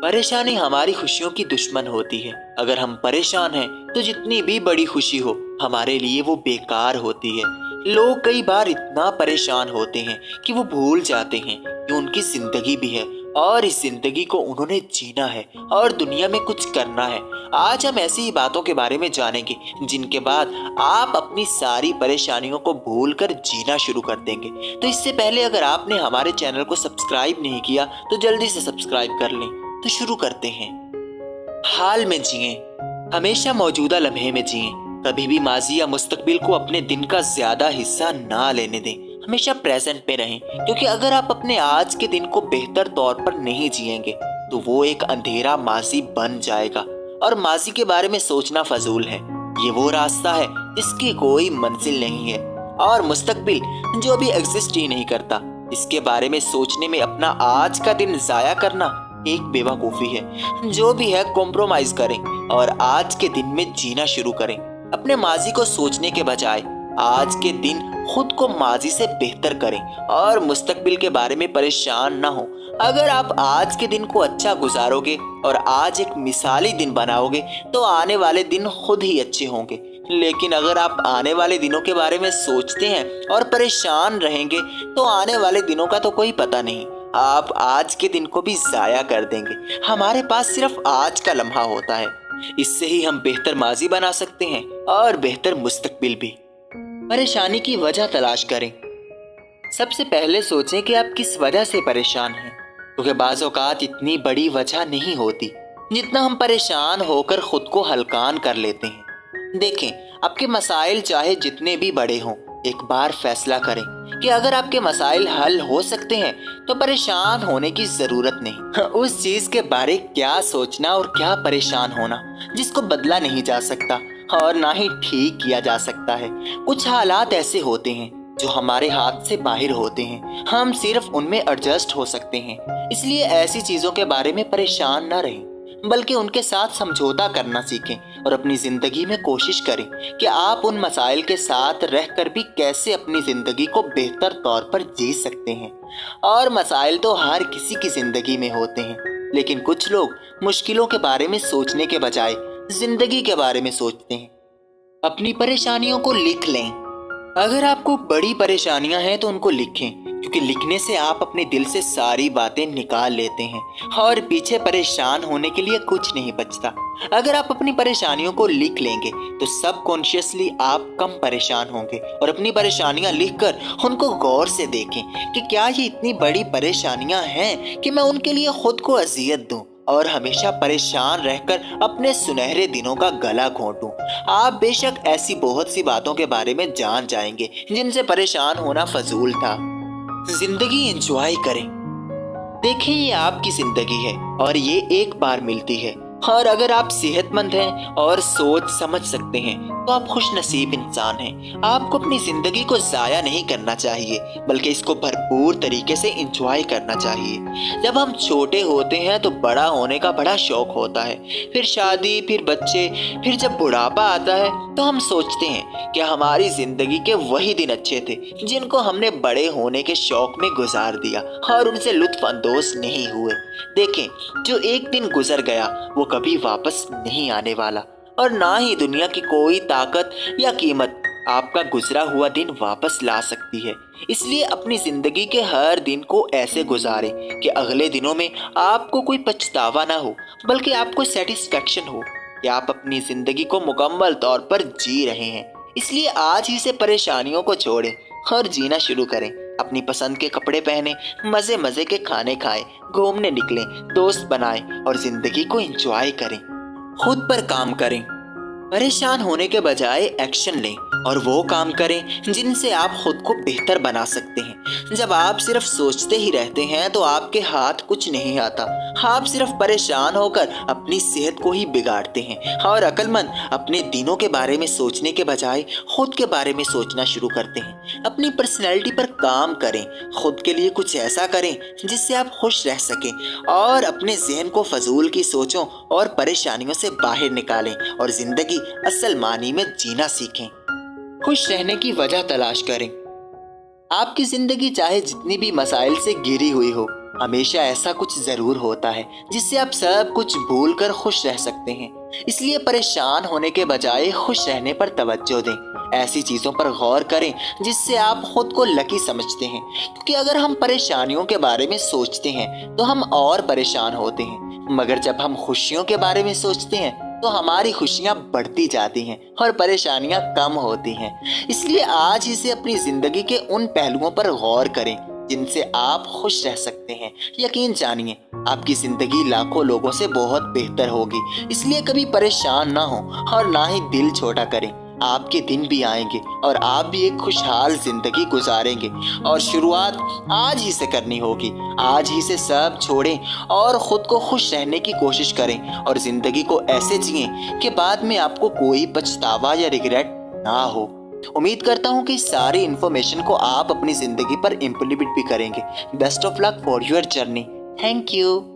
परेशानी हमारी खुशियों की दुश्मन होती है। अगर हम परेशान हैं तो जितनी भी बड़ी खुशी हो हमारे लिए वो बेकार होती है। लोग कई बार इतना परेशान होते हैं कि वो भूल जाते हैं कि उनकी जिंदगी भी है और इस जिंदगी को उन्होंने जीना है और दुनिया में कुछ करना है। आज हम ऐसी ही बातों के बारे में जानेंगे जिनके बाद आप अपनी सारी परेशानियों को भूलकर जीना शुरू कर देंगे। तो इससे पहले अगर आपने हमारे चैनल को सब्सक्राइब नहीं किया तो जल्दी से सब्सक्राइब कर लें। तो शुरू करते हैं। हाल में जिएं, हमेशा मौजूदा लम्हे में जिएं। कभी भी माजी या मुस्तकबिल को अपने दिन का ज्यादा हिस्सा ना लेने दें। हमेशा प्रेजेंट पे रहें, क्योंकि अगर आप अपने आज के दिन को बेहतर तौर पर नहीं जिएंगे तो वो एक अंधेरा माजी बन जाएगा और माजी के बारे में सोचना फजूल है। ये वो रास्ता है जिसकी कोई मंजिल नहीं है और मुस्तकबिल जो भी एग्जिस्ट ही नहीं करता। इसके बारे में सोचने में अपना आज का दिन जाया करना एक बेवकूफ़ी है। जो भी है कॉम्प्रोमाइज करें और आज के दिन में जीना शुरू करें। अपने माजी को सोचने के बजाय आज के दिन खुद को माजी से बेहतर करें और मुस्तकबिल के बारे में परेशान ना हो। अगर आप आज के दिन को अच्छा गुजारोगे और आज एक मिसाली दिन बनाओगे तो आने वाले दिन खुद ही अच्छे होंगे। लेकिन अगर आप आने वाले दिनों के बारे में सोचते हैं और परेशान रहेंगे तो आने वाले दिनों का तो कोई पता नहीं। आप आज के दिन को भी जाया कर देंगे। हमारे पास सिर्फ आज का लम्हा होता है, इससे ही हम बेहतर माजी बना सकते हैं और बेहतर मुस्तकबिल भी। परेशानी की वजह तलाश करें। सबसे पहले सोचें कि आप किस वजह से परेशान हैं, क्योंकि बाज़ औक़ात इतनी बड़ी वजह नहीं होती जितना हम परेशान होकर खुद को हल्कान कर लेते हैं। देखें, आपके मसाइल चाहे जितने भी बड़े हों, एक बार फैसला करें कि अगर आपके मसाइल हल हो सकते हैं तो परेशान होने की जरूरत नहीं। उस चीज के बारे क्या सोचना और क्या परेशान होना जिसको बदला नहीं जा सकता और ना ही ठीक किया जा सकता है। कुछ हालात ऐसे होते हैं जो हमारे हाथ से बाहर होते हैं, हम सिर्फ उनमें एडजस्ट हो सकते हैं। इसलिए ऐसी चीजों के बारे में परेशान ना रहें, बल्कि उनके साथ समझौता करना सीखें और अपनी जिंदगी में कोशिश करें कि आप उन मसाइल के साथ रहकर भी कैसे अपनी जिंदगी को बेहतर तौर पर जी सकते हैं। और मसाइल तो हर किसी की जिंदगी में होते हैं, लेकिन कुछ लोग मुश्किलों के बारे में सोचने के बजाय जिंदगी के बारे में सोचते हैं। अपनी परेशानियों को लिख लें। अगर आपको बड़ी परेशानियां हैं तो उनको लिखें, क्योंकि लिखने से आप अपने दिल से सारी बातें निकाल लेते हैं और पीछे परेशान होने के लिए कुछ नहीं बचता। अगर आप अपनी परेशानियों को लिख लेंगे तो सबकॉन्शियसली आप कम परेशान होंगे और अपनी परेशानियां लिखकर उनको गौर से देखें कि क्या ये इतनी बड़ी परेशानियां हैं कि मैं उनके लिए खुद को अजियत दूं और हमेशा परेशान रहकर अपने सुनहरे दिनों का गला घोंटूं। आप बेशक ऐसी बहुत सी बातों के बारे में जान जाएंगे जिनसे परेशान होना फजूल था। जिंदगी एंजॉय करें। देखें, ये आपकी जिंदगी है और ये एक बार मिलती है, और अगर आप सेहतमंद हैं और सोच समझ सकते हैं तो आप खुश नसीब इंसान हैं। आपको अपनी जिंदगी को जाया नहीं करना चाहिए, बल्कि इसको भरपूर तरीके से एंजॉय करना चाहिए। जब हम छोटे होते हैं तो बड़ा होने का बड़ा शौक होता है, फिर शादी, फिर बच्चे, फिर जब बुढ़ापा आता है तो हम सोचते हैं कि हमारी जिंदगी के वही दिन अच्छे थे जिनको हमने बड़े होने के शौक में गुजार दिया और उनसे लुत्फ अंदोज नहीं हुए। देखें, जो एक दिन गुजर गया वो कभी वापस नहीं आने वाला और ना ही दुनिया की कोई ताकत या कीमत आपका गुजरा हुआ दिन वापस ला सकती है। इसलिए अपनी जिंदगी के हर दिन को ऐसे गुजारें कि अगले दिनों में आपको कोई पछतावा ना हो, बल्कि आपको सेटिस्फेक्शन हो कि आप अपनी जिंदगी को मुकम्मल तौर पर जी रहे हैं। इसलिए आज ही से परेशानियों को छोड़ें और जीना शुरू करें। अपनी पसंद के कपड़े पहने, मजे मजे के खाने खाएं, घूमने निकलें, दोस्त बनाएं और जिंदगी को एंजॉय करें। खुद पर काम करें। परेशान होने के बजाय एक्शन लें और वो काम करें जिनसे आप खुद को बेहतर बना सकते हैं। जब आप सिर्फ सोचते ही रहते हैं तो आपके हाथ कुछ नहीं आता। आप सिर्फ परेशान होकर अपनी सेहत को ही बिगाड़ते हैं और अक्लमंद अपने दिनों के बारे में सोचने के बजाय खुद के बारे में सोचना शुरू करते हैं। अपनी पर्सनैलिटी पर काम करें, खुद के लिए कुछ ऐसा करें जिससे आप खुश रह सकें और अपने जहन को फजूल की सोचों और परेशानियों से बाहर निकालें और जिंदगी असल मानी में जीना सीखें। खुश रहने की वजह तलाश करें। आपकी जिंदगी चाहे जितनी भी मसाइल से घिरी हुई हो, हमेशा ऐसा कुछ जरूर होता है जिससे आप सब कुछ भूल कर खुश रह सकते हैं। इसलिए परेशान होने के बजाय खुश रहने पर तवज्जो दें। ऐसी चीज़ों पर गौर करें जिससे आप खुद को लकी समझते हैं, क्योंकि अगर हम परेशानियों के बारे में सोचते हैं तो हम और परेशान होते हैं, मगर जब हम खुशियों के बारे में सोचते हैं तो हमारी खुशियाँ बढ़ती जाती हैं और परेशानियाँ कम होती हैं। इसलिए आज ही से अपनी ज़िंदगी के उन पहलुओं पर गौर करें जिनसे आप खुश रह सकते हैं। यकीन जानिए, आपकी जिंदगी लाखों लोगों से बहुत बेहतर होगी। इसलिए कभी परेशान ना हो और ना ही दिल छोटा करें। आपके दिन भी आएंगे और आप भी एक खुशहाल जिंदगी गुजारेंगे, और शुरुआत आज ही से करनी होगी। आज ही से सब छोड़ें और खुद को खुश रहने की कोशिश करें और जिंदगी को ऐसे जिएं कि बाद में आपको कोई पछतावा या रिग्रेट ना हो। उम्मीद करता हूँ कि सारी इन्फॉर्मेशन को आप अपनी जिंदगी पर इम्प्लीमेंट भी करेंगे। Best of luck for your journey. Thank you.